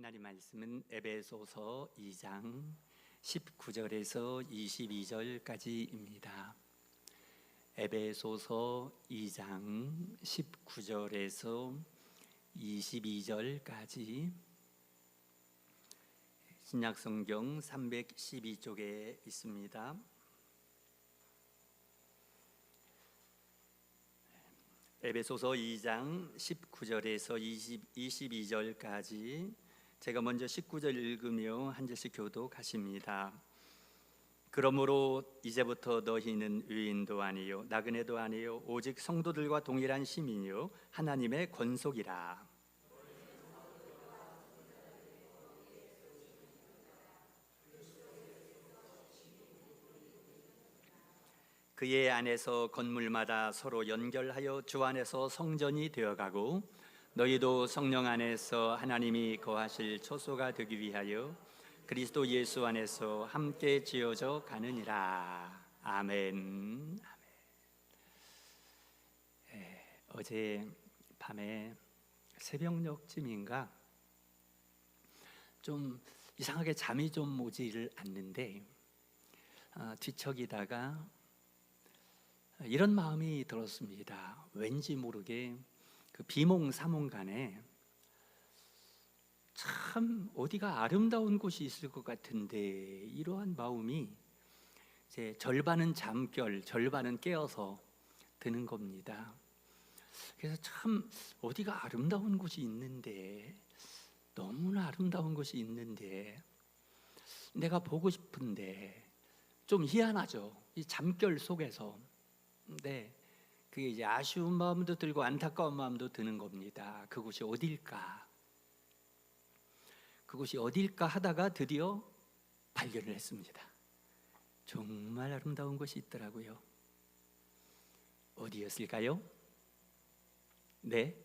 하나님 말씀은 에베소서 2장 19절에서 22절까지입니다. 에베소서 2장 19절에서 22절까지 신약성경 312쪽에 있습니다. 에베소서 2장 19절에서 22절까지 제가 먼저 19절 읽으며 한 절씩 교독하십니다. 그러므로 이제부터 너희는 의인도 아니요 나그네도 아니요 오직 성도들과 동일한 시민이요 하나님의 권속이라. 그의 안에서 건물마다 서로 연결하여 주 안에서 성전이 되어가고 너희도 성령 안에서 하나님이 거하실 초소가 되기 위하여 그리스도 예수 안에서 함께 지어져 가느니라. 아멘. 어제 밤에 새벽녘쯤인가 좀 이상하게 잠이 좀 오지를 않는데 뒤척이다가 이런 마음이 들었습니다. 왠지 모르게 그 비몽사몽간에 참 어디가 아름다운 곳이 있을 것 같은데 이러한 마음이 이제 절반은 잠결, 절반은 깨어서 드는 겁니다. 그래서 참 어디가 아름다운 곳이 있는데, 너무나 아름다운 곳이 있는데 내가 보고 싶은데 좀 희한하죠. 이 잠결 속에서. 네, 그게 이제 아쉬운 마음도 들고 안타까운 마음도 드는 겁니다. 그곳이 어딜까? 그곳이 어딜까 하다가 드디어 발견을 했습니다. 정말 아름다운 곳이 있더라고요. 어디였을까요? 네,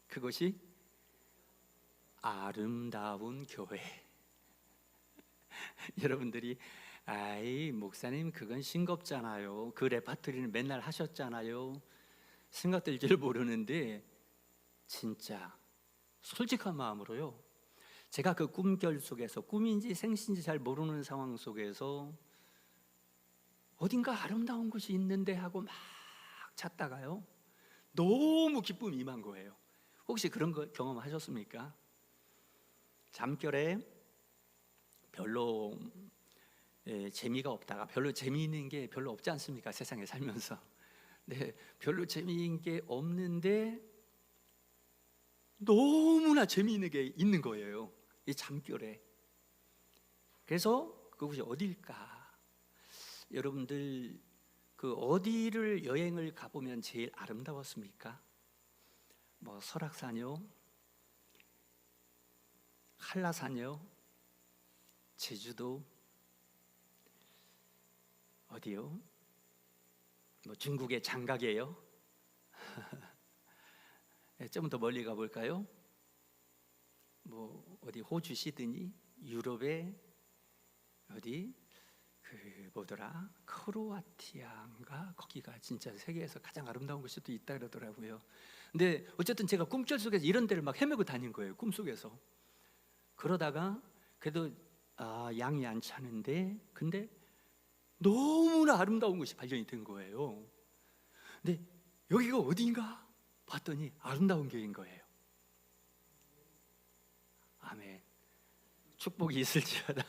그곳이 아름다운 교회. 여러분들이 아이 목사님 그건 싱겁잖아요. 그 레파토리는 맨날 하셨잖아요. 생각될 줄 모르는데 진짜 솔직한 마음으로요, 제가 그 꿈결 속에서 꿈인지 생신지 잘 모르는 상황 속에서 어딘가 아름다운 곳이 있는데 하고 막 찾다가요 너무 기쁨이 임한 거예요. 혹시 그런 거 경험하셨습니까? 잠결에 별로 재미가 없다가 별로 재미있는 게 별로 없지 않습니까? 세상에 살면서. 네, 별로 재미있는 게 없는데 너무나 재미있는 게 있는 거예요, 이 잠결에. 그래서 그곳이 어딜까? 여러분들 그 어디를 여행을 가보면 제일 아름다웠습니까? 뭐 설악산이요? 한라산이요? 제주도? 어디요? 뭐 중국의 장각이에요? 좀 더 멀리 가볼까요? 뭐 어디 호주 시드니? 유럽의 어디? 그 뭐더라? 크로아티아인가? 거기가 진짜 세계에서 가장 아름다운 곳이 또 있다 그러더라고요. 근데 어쨌든 제가 꿈결 속에서 이런 데를 막 헤매고 다닌 거예요, 꿈속에서. 그러다가 그래도 양이 안 차는데, 근데 너무나 아름다운 곳이 발견이 된 거예요. 근데 여기가 어딘가 봤더니 아름다운 교회인 거예요. 아멘. 축복이 있을지어다.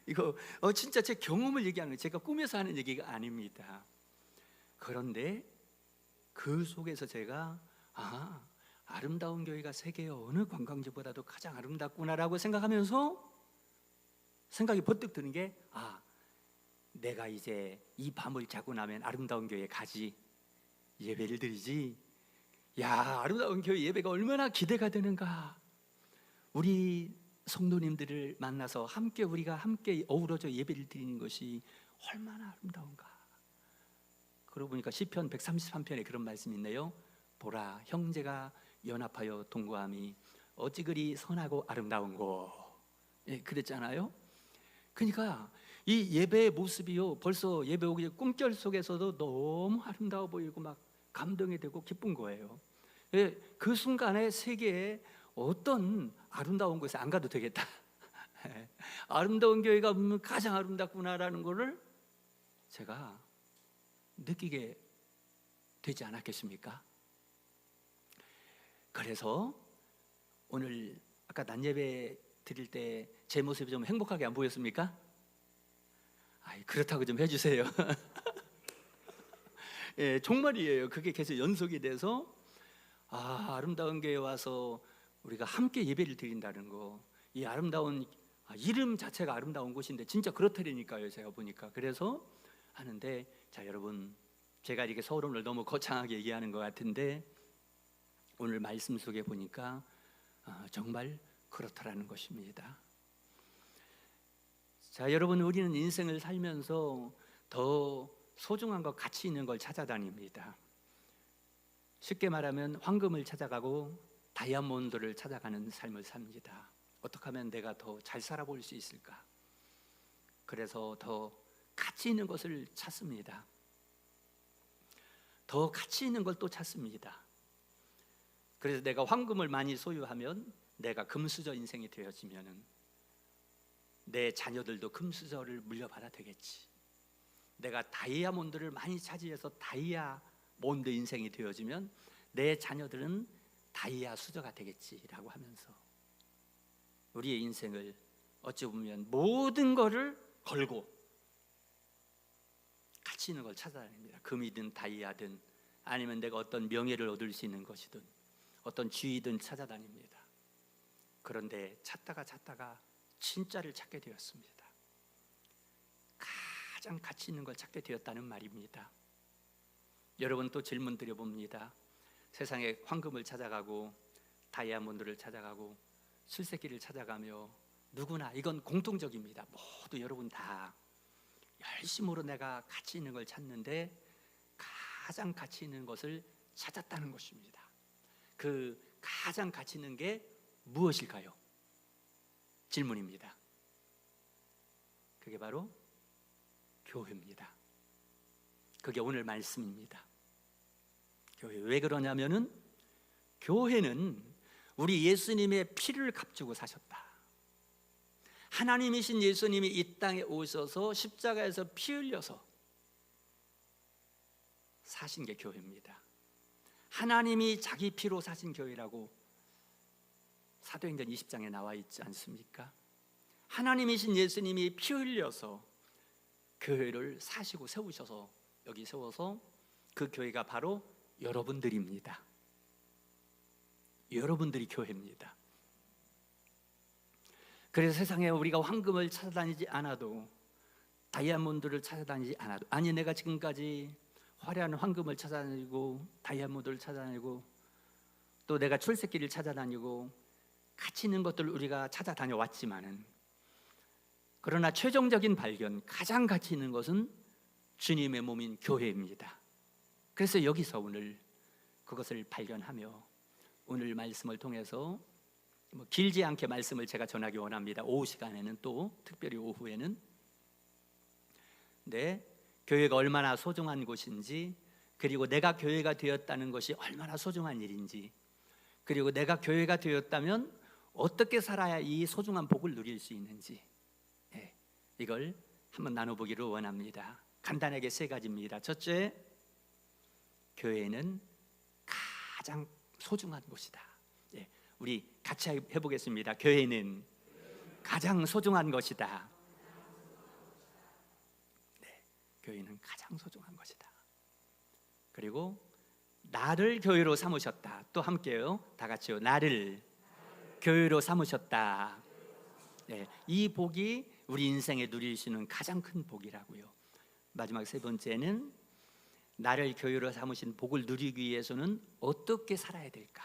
이거 진짜 제 경험을 얘기하는 거예요. 제가 꿈에서 하는 얘기가 아닙니다. 그런데 그 속에서 제가 아름다운 교회가 세계의 어느 관광지보다도 가장 아름답구나라고 생각하면서 생각이 번뜩 드는 게 내가 이제 이 밤을 자고 나면 아름다운 교회에 가지, 예배를 드리지. 야, 아름다운 교회 예배가 얼마나 기대가 되는가. 우리 성도님들을 만나서 우리가 함께 어우러져 예배를 드리는 것이 얼마나 아름다운가. 그러고 보니까 시편 133편에 그런 말씀이 있네요. 보라, 형제가 연합하여 동거함이 어찌 그리 선하고 아름다운고. 그랬잖아요. 그러니까 이 예배의 모습이요, 벌써 예배 오기 전에 꿈결 속에서도 너무 아름다워 보이고 막 감동이 되고 기쁜 거예요. 그 순간에 세계에 어떤 아름다운 곳에 안 가도 되겠다. 아름다운 교회가 가장 아름답구나라는 것을 제가 느끼게 되지 않았겠습니까? 그래서 오늘 아까 낮 예배 드릴 때 제 모습이 좀 행복하게 안 보였습니까? 그렇다고 좀 해주세요. 예, 정말이에요. 그게 계속 연속이 돼서 아름다운 교회에 와서 우리가 함께 예배를 드린다는 거, 이 아름다운 이름 자체가 아름다운 곳인데 진짜 그렇다니까요. 제가 보니까 그래서 하는데, 자 여러분, 제가 이렇게 서론을 너무 거창하게 얘기하는 것 같은데 오늘 말씀 속에 보니까 정말 그렇다라는 것입니다. 자 여러분, 우리는 인생을 살면서 더 소중한 것, 가치 있는 걸 찾아다닙니다. 쉽게 말하면 황금을 찾아가고 다이아몬드를 찾아가는 삶을 삽니다. 어떻게 하면 내가 더 잘 살아볼 수 있을까? 그래서 더 가치 있는 것을 찾습니다. 더 가치 있는 걸 또 찾습니다. 그래서 내가 황금을 많이 소유하면, 내가 금수저 인생이 되어지면은 내 자녀들도 금수저를 물려받아 되겠지. 내가 다이아몬드를 많이 차지해서 다이아몬드 인생이 되어지면 내 자녀들은 다이아 수저가 되겠지라고 하면서 우리의 인생을 어찌 보면 모든 것을 걸고 가치 있는 걸 찾아다닙니다. 금이든 다이아든 아니면 내가 어떤 명예를 얻을 수 있는 것이든 어떤 지위든 찾아다닙니다. 그런데 찾다가 진짜를 찾게 되었습니다. 가장 가치 있는 걸 찾게 되었다는 말입니다. 여러분, 또 질문 드려봅니다. 세상에 황금을 찾아가고 다이아몬드를 찾아가고 술새끼를 찾아가며 누구나, 이건 공통적입니다. 모두 여러분 다 열심으로 내가 가치 있는 걸 찾는데 가장 가치 있는 것을 찾았다는 것입니다. 그 가장 가치 있는 게 무엇일까요? 질문입니다. 그게 바로 교회입니다. 그게 오늘 말씀입니다. 교회, 왜 그러냐면은 교회는 우리 예수님의 피를 값주고 사셨다. 하나님이신 예수님이 이 땅에 오셔서 십자가에서 피 흘려서 사신 게 교회입니다. 하나님이 자기 피로 사신 교회라고 사도행전 20장에 나와 있지 않습니까? 하나님이신 예수님이 피 흘려서 교회를 사시고 세우셔서 여기 세워서 그 교회가 바로 여러분들입니다. 여러분들이 교회입니다. 그래서 세상에 우리가 황금을 찾아다니지 않아도, 다이아몬드를 찾아다니지 않아도, 아니 내가 지금까지 화려한 황금을 찾아다니고 다이아몬드를 찾아다니고 또 내가 출세길을 찾아다니고 가치 있는 것들을 우리가 찾아다녀 왔지만은, 그러나 최종적인 발견, 가장 가치 있는 것은 주님의 몸인 교회입니다. 그래서 여기서 오늘 그것을 발견하며 오늘 말씀을 통해서 길지 않게 말씀을 제가 전하기 원합니다. 오후 시간에는, 또 특별히 오후에는 교회가 얼마나 소중한 곳인지, 그리고 내가 교회가 되었다는 것이 얼마나 소중한 일인지, 그리고 내가 교회가 되었다면 어떻게 살아야 이 소중한 복을 누릴 수 있는지, 이걸 한번 나눠보기를 원합니다. 간단하게 세 가지입니다. 첫째, 교회는 가장 소중한 곳이다. 우리 같이 해보겠습니다. 교회는 가장 소중한 것이다. 교회는 가장 소중한 것이다. 그리고 나를 교회로 삼으셨다. 또 함께요. 다 같이요. 나를 교회로 삼으셨다. 이 복이 우리 인생에 누릴 수 있는 가장 큰 복이라고요. 마지막 세 번째는 나를 교회로 삼으신 복을 누리기 위해서는 어떻게 살아야 될까,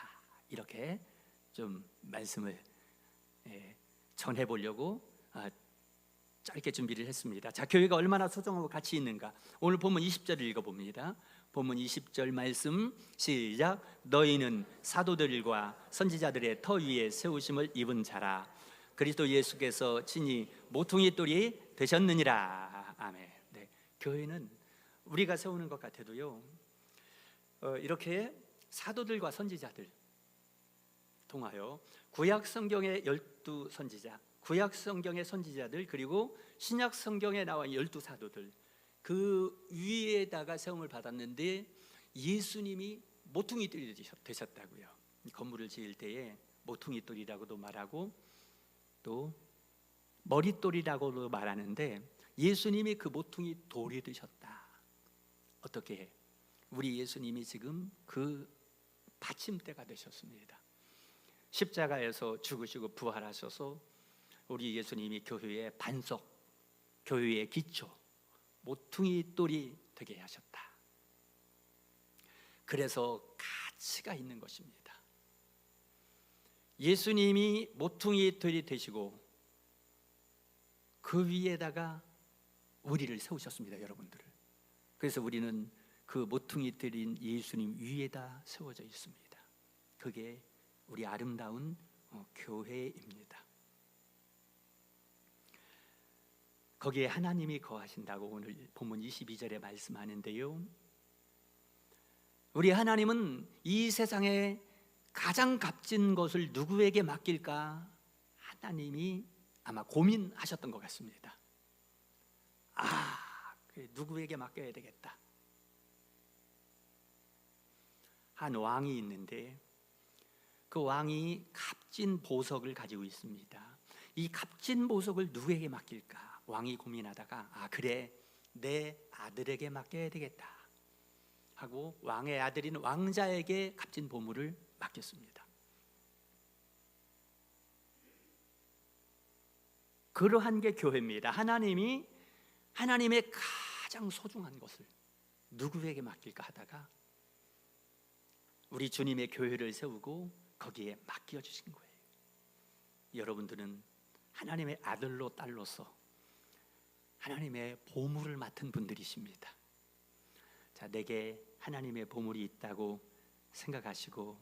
이렇게 좀 말씀을 전해보려고 짧게 준비를 했습니다. 자, 교회가 얼마나 소중하고 가치 있는가, 오늘 본문 20절을 읽어봅니다. 본문 20절 말씀 시작. 너희는 사도들과 선지자들의 터 위에 세우심을 입은 자라. 그리스도 예수께서 친히 모퉁이 돌이 되셨느니라. 아멘. 교회는 우리가 세우는 것 같아도요, 이렇게 사도들과 선지자들, 통하여 구약 성경의 12 선지자, 구약 성경의 선지자들, 그리고 신약 성경에 나와 12 사도들, 그 위에다가 세움을 받았는데 예수님이 모퉁이돌이 되셨다고요. 건물을 지을 때에 모퉁이돌이라고도 말하고 또 머릿돌이라고도 말하는데 예수님이 그 모퉁이돌이 되셨다. 어떻게 해? 우리 예수님이 지금 그 받침대가 되셨습니다. 십자가에서 죽으시고 부활하셔서 우리 예수님이 교회의 반석, 교회의 기초, 모퉁이돌이 되게 하셨다. 그래서 가치가 있는 것입니다. 예수님이 모퉁이돌이 되시고 그 위에다가 우리를 세우셨습니다, 여러분들을. 그래서 우리는 그 모퉁이돌인 예수님 위에다 세워져 있습니다. 그게 우리 아름다운 교회입니다. 거기에 하나님이 거하신다고 오늘 본문 22절에 말씀하는데요, 우리 하나님은 이 세상에 가장 값진 것을 누구에게 맡길까? 하나님이 아마 고민하셨던 것 같습니다. 누구에게 맡겨야 되겠다. 한 왕이 있는데 그 왕이 값진 보석을 가지고 있습니다. 이 값진 보석을 누구에게 맡길까? 왕이 고민하다가 그래, 내 아들에게 맡겨야 되겠다 하고 왕의 아들인 왕자에게 값진 보물을 맡겼습니다. 그러한 게 교회입니다. 하나님이 하나님의 가장 소중한 것을 누구에게 맡길까 하다가 우리 주님의 교회를 세우고 거기에 맡겨주신 거예요. 여러분들은 하나님의 아들로 딸로서 하나님의 보물을 맡은 분들이십니다. 자, 내게 하나님의 보물이 있다고 생각하시고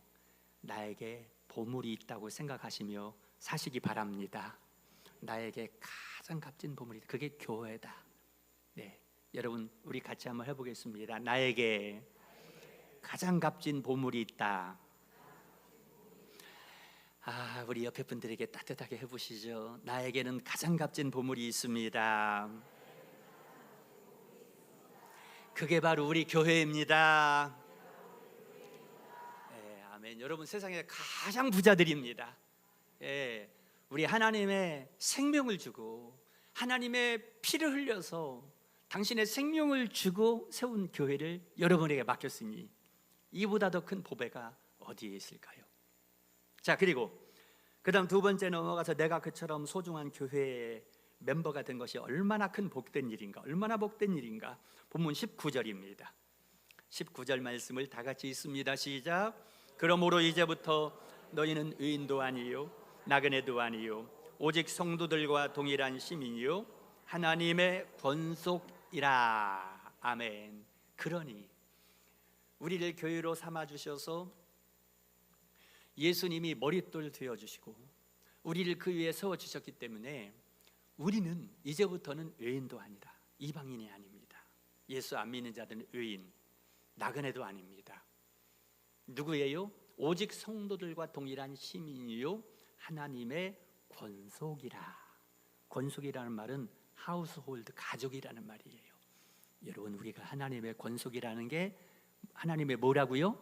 나에게 보물이 있다고 생각하시며 사시기 바랍니다. 나에게 가장 값진 보물이, 그게 교회다. 네, 여러분 우리 같이 한번 해보겠습니다. 나에게 가장 값진 보물이 있다. 우리 옆에 분들에게 따뜻하게 해보시죠. 나에게는 가장 값진 보물이 있습니다. 그게 바로 우리 교회입니다. 네, 아멘. 여러분 세상에 가장 부자들입니다. 네, 우리 하나님의 생명을 주고 하나님의 피를 흘려서 당신의 생명을 주고 세운 교회를 여러분에게 맡겼으니 이보다 더 큰 보배가 어디에 있을까요? 자, 그리고 그 다음 두 번째 넘어가서 내가 그처럼 소중한 교회의 멤버가 된 것이 얼마나 큰 복된 일인가, 얼마나 복된 일인가. 본문 19절입니다 19절 말씀을 다 같이 읽습니다. 시작. 그러므로 이제부터 너희는 의인도 아니요 나그네도 아니요 오직 성도들과 동일한 시민이요 하나님의 권속이라. 아멘. 그러니 우리를 교회로 삼아주셔서 예수님이 머릿돌 되어주시고 우리를 그 위에 세워주셨기 때문에 우리는 이제부터는 외인도 아니다, 이방인이 아닙니다. 예수 안 믿는 자들은 외인, 나그네도 아닙니다. 누구예요? 오직 성도들과 동일한 시민이요 하나님의 권속이라. 권속이라는 말은 하우스홀드, 가족이라는 말이에요. 여러분 우리가 하나님의 권속이라는 게 하나님의 뭐라고요?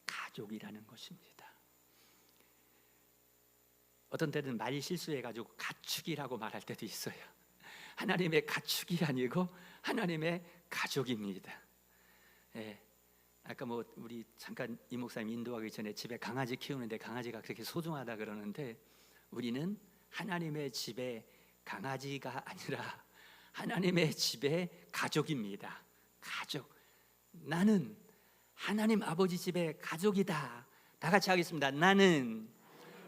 가족이라는 것입니다. 어떤 때는 말 실수해가지고 가축이라고 말할 때도 있어요. 하나님의 가축이 아니고 하나님의 가족입니다. 예, 아까 우리 잠깐 이 목사님 인도하기 전에 집에 강아지 키우는데 강아지가 그렇게 소중하다 그러는데 우리는 하나님의 집에 강아지가 아니라 하나님의 집의 가족입니다. 가족. 나는 하나님 아버지 집의 가족이다. 다 같이 하겠습니다. 나는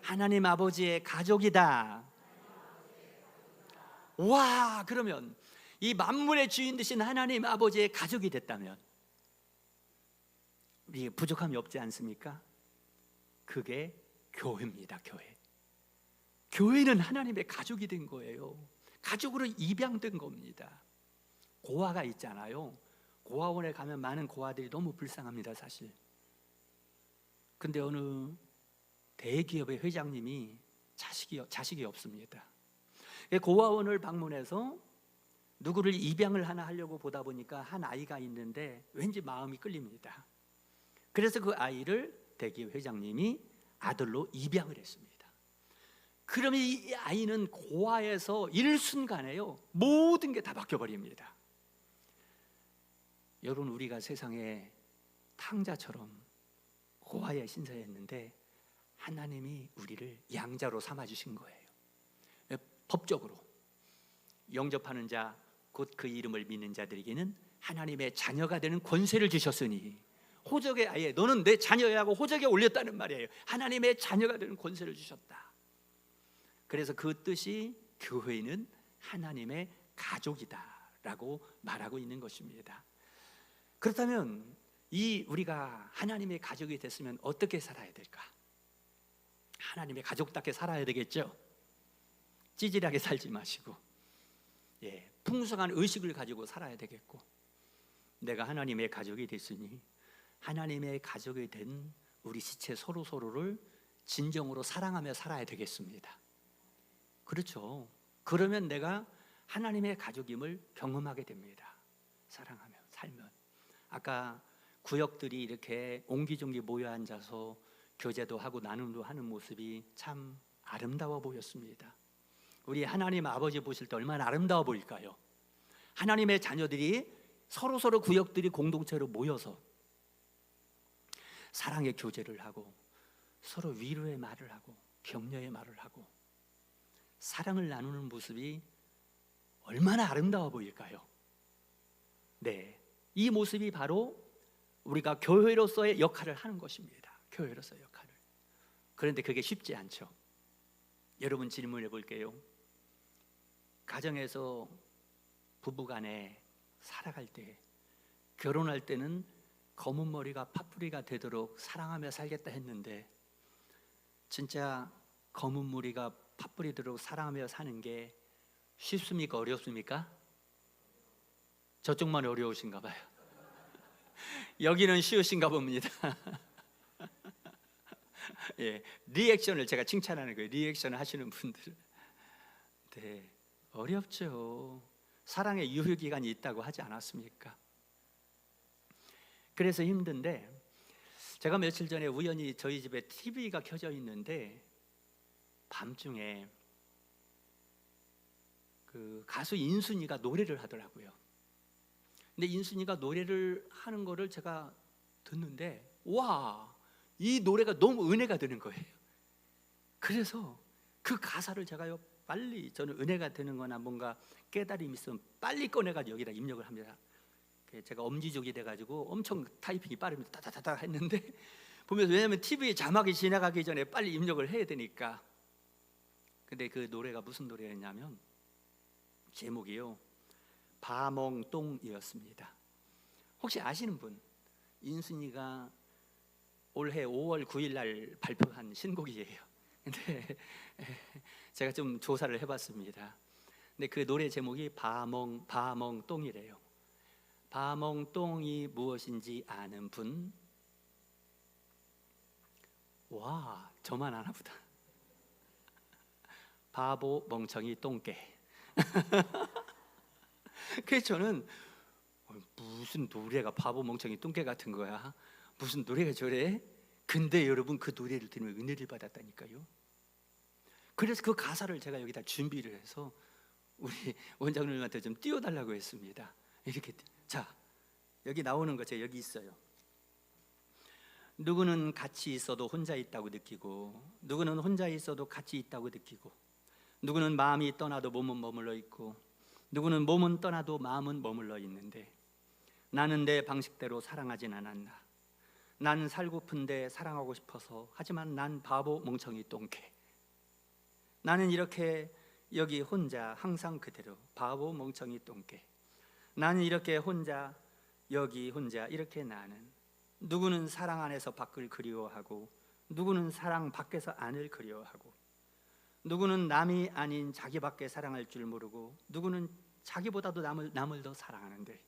하나님 아버지의 가족이다. 와, 그러면 이 만물의 주인 되신 하나님 아버지의 가족이 됐다면 우리 부족함이 없지 않습니까? 그게 교회입니다. 교회. 교회는 하나님의 가족이 된 거예요. 가족으로 입양된 겁니다. 고아가 있잖아요. 고아원에 가면 많은 고아들이 너무 불쌍합니다, 사실. 근데 어느 대기업의 회장님이 자식이 없습니다. 고아원을 방문해서 누구를 입양을 하나 하려고 보다 보니까 한 아이가 있는데 왠지 마음이 끌립니다. 그래서 그 아이를 대기업 회장님이 아들로 입양을 했습니다. 그러면 이 아이는 고아에서 일순간에요 모든 게 다 바뀌어버립니다. 여러분, 우리가 세상에 탕자처럼 고아에 신세했는데 하나님이 우리를 양자로 삼아주신 거예요. 법적으로 영접하는 자 곧 그 이름을 믿는 자들에게는 하나님의 자녀가 되는 권세를 주셨으니, 호적에 아예 너는 내 자녀야 하고 호적에 올렸다는 말이에요. 하나님의 자녀가 되는 권세를 주셨다. 그래서 그 뜻이 교회는 하나님의 가족이다라고 말하고 있는 것입니다. 그렇다면 우리가 하나님의 가족이 됐으면 어떻게 살아야 될까? 하나님의 가족답게 살아야 되겠죠. 찌질하게 살지 마시고 풍성한 의식을 가지고 살아야 되겠고, 내가 하나님의 가족이 됐으니 하나님의 가족이 된 우리 지체 서로를 진정으로 사랑하며 살아야 되겠습니다. 그렇죠. 그러면 내가 하나님의 가족임을 경험하게 됩니다. 사랑하며 살면. 아까 구역들이 이렇게 옹기종기 모여 앉아서 교제도 하고 나눔도 하는 모습이 참 아름다워 보였습니다. 우리 하나님 아버지 보실 때 얼마나 아름다워 보일까요? 하나님의 자녀들이 서로 구역들이 공동체로 모여서 사랑의 교제를 하고 서로 위로의 말을 하고 격려의 말을 하고 사랑을 나누는 모습이 얼마나 아름다워 보일까요? 네, 이 모습이 바로 우리가 교회로서의 역할을 하는 것입니다. 교회로서의 역할을. 그런데 그게 쉽지 않죠. 여러분, 질문해 볼게요. 가정에서 부부간에 살아갈 때, 결혼할 때는 검은 머리가 팥뿌리가 되도록 사랑하며 살겠다 했는데, 진짜 검은 머리가 팥뿌리 되도록 사랑하며 사는 게 쉽습니까? 어렵습니까? 저쪽만 어려우신가 봐요. 여기는 쉬우신가 봅니다. 리액션을 제가 칭찬하는 거예요. 리액션을 하시는 분들. 네, 어렵죠. 사랑의 유효기간이 있다고 하지 않았습니까? 그래서 힘든데, 제가 며칠 전에 우연히 저희 집에 TV가 켜져 있는데 밤중에 그 가수 인순이가 노래를 하더라고요. 근데 인순이가 노래를 하는 거를 제가 듣는데, 와, 이 노래가 너무 은혜가 되는 거예요. 그래서 그 가사를 제가요, 빨리, 저는 은혜가 되는 거나 뭔가 깨달음이 있으면 빨리 꺼내가지고 여기다 입력을 합니다. 제가 엄지족이 돼가지고 엄청 타이핑이 빠릅니다. 다다다다 했는데 보면서, 왜냐하면 TV에 자막이 지나가기 전에 빨리 입력을 해야 되니까. 근데 그 노래가 무슨 노래였냐면 제목이요, 바멍똥이었습니다. 혹시 아시는 분? 인순이가 올해 5월 9일 날 발표한 신곡이에요. 근데 제가 좀 조사를 해봤습니다. 근데 그 노래 제목이 바멍똥이래요. 바멍똥이 무엇인지 아는 분? 와, 저만 아나 보다. 바보 멍청이 똥개. 그래서 저는 무슨 노래가 바보 멍청이 똥개 같은 거야, 무슨 노래가 저래? 근데 여러분, 그 노래를 들으면 은혜를 받았다니까요. 그래서 그 가사를 제가 여기다 준비를 해서 우리 원장님한테 좀 띄워달라고 했습니다. 이렇게, 자, 여기 나오는 거죠. 여기 있어요. 누구는 같이 있어도 혼자 있다고 느끼고, 누구는 혼자 있어도 같이 있다고 느끼고, 누구는 마음이 떠나도 몸은 머물러 있고, 누구는 몸은 떠나도 마음은 머물러 있는데, 나는 내 방식대로 사랑하진 않았나. 난 살고픈데 사랑하고 싶어서, 하지만 난 바보 멍청이 똥개. 나는 이렇게 여기 혼자 항상 그대로 바보 멍청이 똥개. 나는 이렇게 혼자 여기 혼자 이렇게 나는. 누구는 사랑 안에서 밖을 그리워하고, 누구는 사랑 밖에서 안을 그리워하고, 누구는 남이 아닌 자기밖에 사랑할 줄 모르고, 누구는 자기보다도 남을 더 사랑하는데,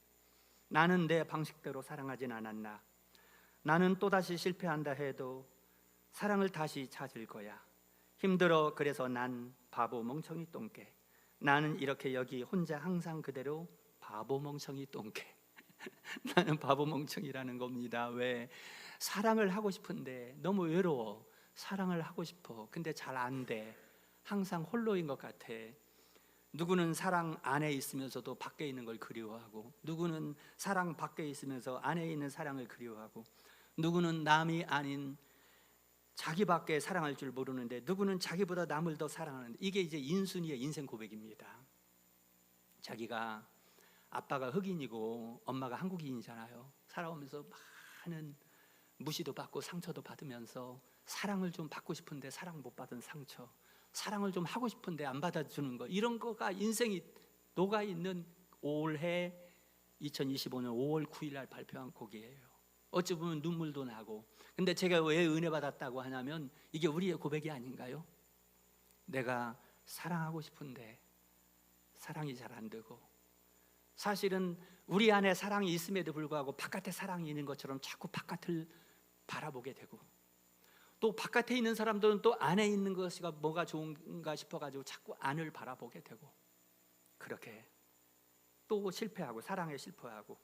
나는 내 방식대로 사랑하진 않았나. 나는 또다시 실패한다 해도 사랑을 다시 찾을 거야. 힘들어. 그래서 난 바보 멍청이 똥개. 나는 이렇게 여기 혼자 항상 그대로 바보 멍청이 똥개. 나는 바보 멍청이라는 겁니다. 왜? 사랑을 하고 싶은데 너무 외로워. 사랑을 하고 싶어. 근데 잘 안 돼. 항상 홀로인 것 같아. 누구는 사랑 안에 있으면서도 밖에 있는 걸 그리워하고, 누구는 사랑 밖에 있으면서 안에 있는 사랑을 그리워하고, 누구는 남이 아닌 자기밖에 사랑할 줄 모르는데, 누구는 자기보다 남을 더 사랑하는데, 이게 이제 인순이의 인생 고백입니다. 자기가 아빠가 흑인이고 엄마가 한국인이잖아요. 살아오면서 많은 무시도 받고 상처도 받으면서 사랑을 좀 받고 싶은데 사랑 못 받은 상처, 사랑을 좀 하고 싶은데 안 받아주는 거, 이런 거가 인생이 녹아있는 올해 2025년 5월 9일 날 발표한 곡이에요. 어찌 보면 눈물도 나고. 근데 제가 왜 은혜 받았다고 하냐면 이게 우리의 고백이 아닌가요? 내가 사랑하고 싶은데 사랑이 잘 안 되고, 사실은 우리 안에 사랑이 있음에도 불구하고 바깥에 사랑이 있는 것처럼 자꾸 바깥을 바라보게 되고, 또 바깥에 있는 사람들은 또 안에 있는 것이 뭐가 좋은가 싶어가지고 자꾸 안을 바라보게 되고, 그렇게 또 실패하고, 사랑에 실패하고,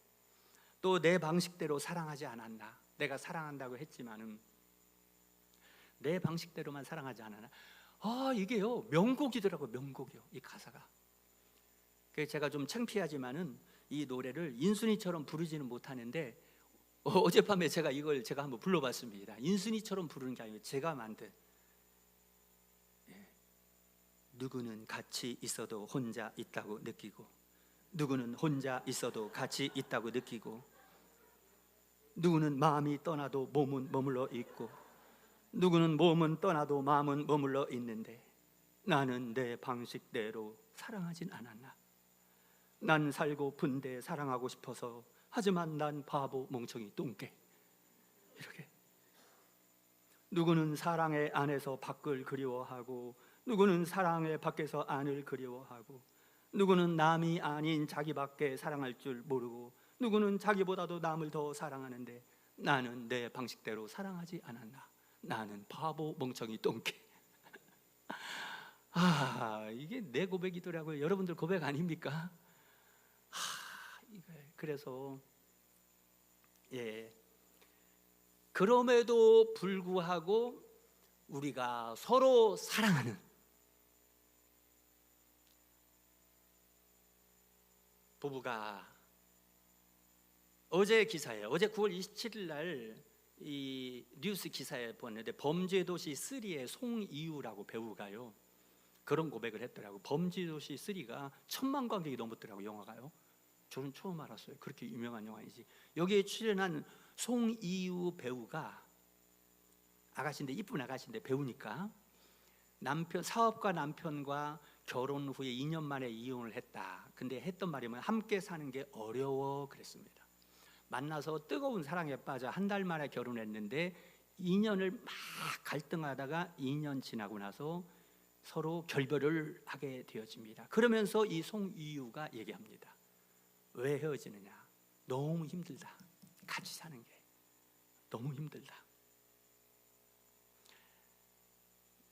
또 내 방식대로 사랑하지 않았나. 내가 사랑한다고 했지만은 내 방식대로만 사랑하지 않았나. 이게요 명곡이더라고요. 명곡이요, 이 가사가. 그래서 제가 좀 창피하지만은 이 노래를 인순이처럼 부르지는 못하는데, 어젯밤에 제가 한번 불러봤습니다. 인순이처럼 부르는 게 아니고 제가 만든. 누구는 같이 있어도 혼자 있다고 느끼고, 누구는 혼자 있어도 같이 있다고 느끼고, 누구는 마음이 떠나도 몸은 머물러 있고, 누구는 몸은 떠나도 마음은 머물러 있는데, 나는 내 방식대로 사랑하진 않았나. 난 살고픈데 사랑하고 싶어서, 하지만 난 바보 멍청이 똥개. 이렇게. 누구는 사랑의 안에서 밖을 그리워하고, 누구는 사랑의 밖에서 안을 그리워하고, 누구는 남이 아닌 자기밖에 사랑할 줄 모르고, 누구는 자기보다도 남을 더 사랑하는데, 나는 내 방식대로 사랑하지 않았나. 나는 바보 멍청이 똥개. 이게 내 고백이더라고요. 여러분들 고백 아닙니까? 그래서 그럼에도 불구하고 우리가 서로 사랑하는, 부부가, 어제 기사예요. 어제 9월 27일 날 이 뉴스 기사에 보는데, 범죄도시 3의 송이유라고 배우가요, 그런 고백을 했더라고. 범죄도시 3가 1000만 관객이 넘었더라고, 영화가요. 저는 처음 알았어요. 그렇게 유명한 영화인지. 여기에 출연한 송이유 배우가 아가씨인데, 이쁜 아가씨인데, 배우니까 사업가 남편과 결혼 후에 2년 만에 이혼을 했다. 근데 했던 말이 뭐냐면 함께 사는 게 어려워 그랬습니다. 만나서 뜨거운 사랑에 빠져 한 달 만에 결혼했는데 2년을 막 갈등하다가 2년 지나고 나서 서로 결별을 하게 되어집니다. 그러면서 이 송이유가 얘기합니다. 왜 헤어지느냐? 너무 힘들다. 같이 사는 게 너무 힘들다.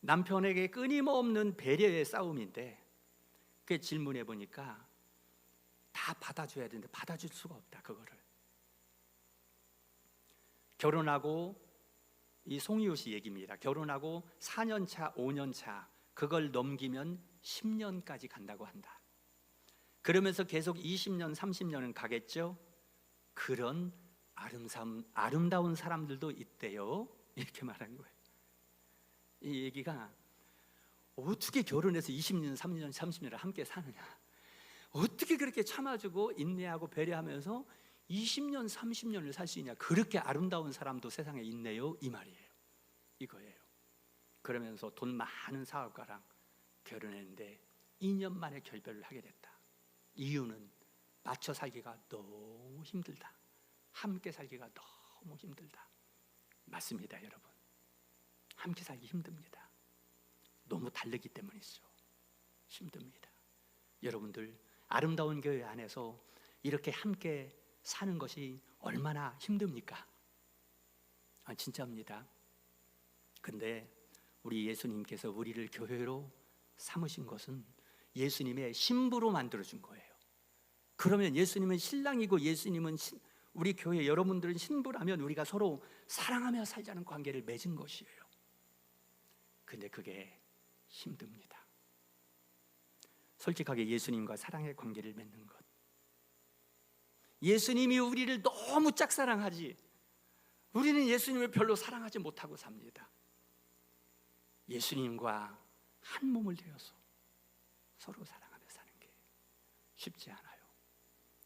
남편에게 끊임없는 배려의 싸움인데, 그 질문해 보니까 다 받아줘야 되는데 받아줄 수가 없다. 그거를. 결혼하고, 이 송이우 씨 얘기입니다. 결혼하고 4년 차, 5년 차, 그걸 넘기면 10년까지 간다고 한다. 그러면서 계속 20년, 30년은 가겠죠. 그런 아름다운 사람들도 있대요. 이렇게 말한 거예요. 이 얘기가, 어떻게 결혼해서 20년, 30년, 30년을 함께 사느냐, 어떻게 그렇게 참아주고 인내하고 배려하면서 20년, 30년을 살 수 있냐, 그렇게 아름다운 사람도 세상에 있네요, 이 말이에요. 이거예요. 그러면서 돈 많은 사업가랑 결혼했는데 2년 만에 결별을 하게 됐다. 이유는 맞춰 살기가 너무 힘들다. 함께 살기가 너무 힘들다. 맞습니다, 여러분. 함께 살기 힘듭니다. 너무 다르기 때문이죠. 힘듭니다. 여러분들, 아름다운 교회 안에서 이렇게 함께 사는 것이 얼마나 힘듭니까? 진짜입니다. 근데 우리 예수님께서 우리를 교회로 삼으신 것은 예수님의 신부로 만들어준 거예요. 그러면 예수님은 신랑이고 예수님은 우리 교회 여러분들은 신부라면 우리가 서로 사랑하며 살자는 관계를 맺은 것이에요. 근데 그게 힘듭니다. 솔직하게 예수님과 사랑의 관계를 맺는 것, 예수님이 우리를 너무 짝사랑하지 우리는 예수님을 별로 사랑하지 못하고 삽니다. 예수님과 한 몸을 되어서 서로 사랑하며 사는 게 쉽지 않아요.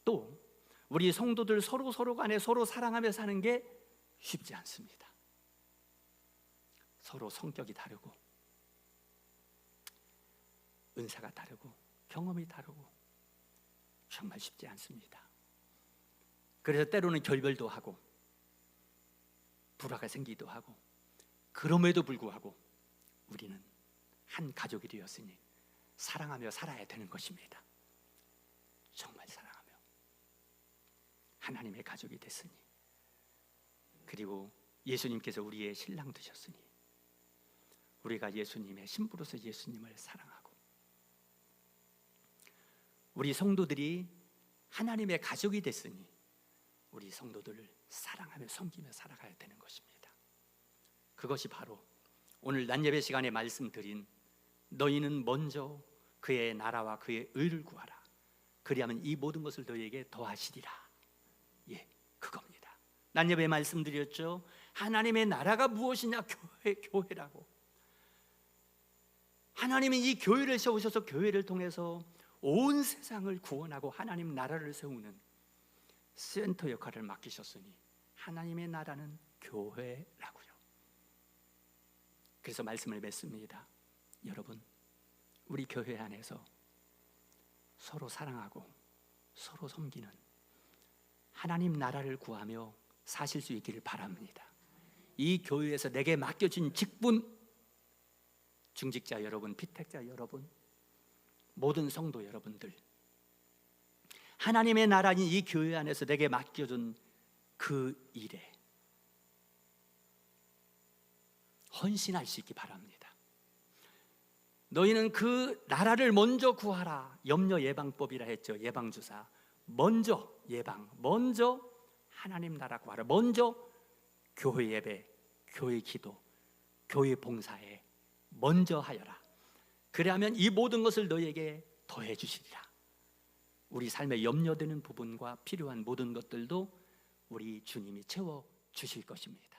또 우리 성도들 서로 간에 서로 사랑하며 사는 게 쉽지 않습니다. 서로 성격이 다르고 은사가 다르고 경험이 다르고 정말 쉽지 않습니다. 그래서 때로는 결별도 하고 불화가 생기기도 하고, 그럼에도 불구하고 우리는 한 가족이 되었으니 사랑하며 살아야 되는 것입니다. 정말 사랑하며 하나님의 가족이 됐으니, 그리고 예수님께서 우리의 신랑 되셨으니 우리가 예수님의 신부로서 예수님을 사랑하고, 우리 성도들이 하나님의 가족이 됐으니 우리 성도들을 사랑하며 섬기며 살아가야 되는 것입니다. 그것이 바로 오늘 낮예배 시간에 말씀드린 너희는 먼저 그의 나라와 그의 의를 구하라, 그리하면 이 모든 것을 너희에게 더하시리라. 예, 그겁니다. 낮예배 말씀드렸죠. 하나님의 나라가 무엇이냐? 교회라고. 하나님은 이 교회를 세우셔서 교회를 통해서 온 세상을 구원하고 하나님 나라를 세우는 센터 역할을 맡기셨으니 하나님의 나라는 교회라고요. 그래서 말씀을 맺습니다. 여러분, 우리 교회 안에서 서로 사랑하고 서로 섬기는 하나님 나라를 구하며 사실 수 있기를 바랍니다. 이 교회에서 내게 맡겨진 직분, 중직자 여러분, 피택자 여러분, 모든 성도 여러분들, 하나님의 나라인 이 교회 안에서 내게 맡겨준 그 일에 헌신할 수 있기 바랍니다. 너희는 그 나라를 먼저 구하라. 염려 예방법이라 했죠. 예방주사. 먼저 예방, 먼저 하나님 나라 구하라. 먼저 교회 예배, 교회 기도, 교회 봉사에 먼저 하여라. 그래야면 이 모든 것을 너희에게 더해 주시리라. 우리 삶에 염려되는 부분과 필요한 모든 것들도 우리 주님이 채워 주실 것입니다.